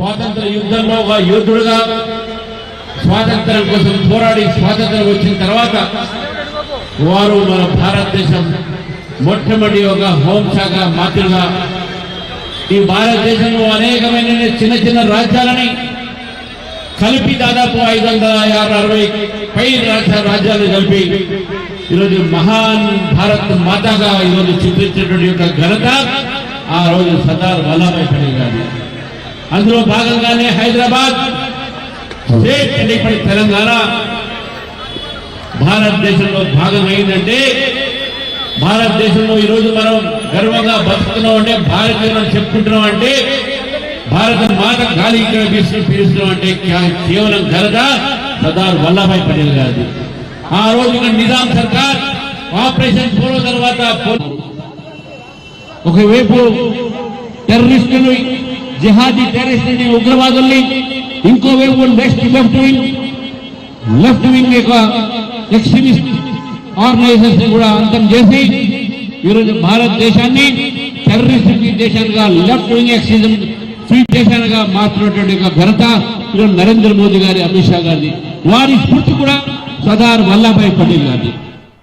స్వాతంత్ర యుద్ధంలో ఒక యోధుడుగా స్వాతంత్రం కోసం పోరాడి స్వాతంత్రం వచ్చిన తర్వాత వారు మన భారతదేశం మొట్టమొదటి ఒక హోంశాఖ మంత్రిగా ఈ భారతదేశంలో అనేకమైన చిన్న చిన్న రాజ్యాలని కలిపి దాదాపు 560 పై రాజ్యాలు కలిపి ఈరోజు మహాన్ భారత్ మాతగా ఈరోజు చూపించినటువంటి యొక్క ఘనత ఆ రోజు సర్దార్ వల్లభాయ్ పటేల్ గారు. అందులో భాగంగానే హైదరాబాద్ స్టేట్ అంటే ఇప్పుడు తెలంగాణ భారతదేశంలో భాగం అయిందంటే భారతదేశంలో ఈరోజు మనం గర్వంగా బతుకుతున్నాం అంటే భారతీయులను చెప్పుకుంటున్నాం అంటే భారత మాత గాలి ఇక్కడ పీలుస్తున్నాం అంటే కేవలం ఘనత సర్దార్ వల్లభాయ్ పటేల్ గారిది. ఆ రోజు ఇక్కడ నిజాం సర్కార్ ఆపరేషన్ పోలో తర్వాత ఒకవైపు టెర్రరిస్టులు జిహాదీ టెర్రరిస్టులని ఉగ్రవాదుల్ని ఇంకోవైపు లెఫ్ట్ వింగ్ యొక్క ఎక్స్ట్రీమిస్ట్ ఆర్గనైజేషన్ కూడా అంతం చేసి ఈరోజు భారతదేశాన్ని టెర్రరిస్ట్ దేశాలుగా లెఫ్ట్ వింగ్ ఎక్స్ట్రీమిజం ఫ్రీ దేశాలుగా మార్చినటువంటి ఘనత ఈరోజు నరేంద్ర మోదీ గారి, అమిత్ షా గారిది. వారి స్ఫూర్తి కూడా సర్దార్ వల్లభాయ్ పటేల్ గారిది.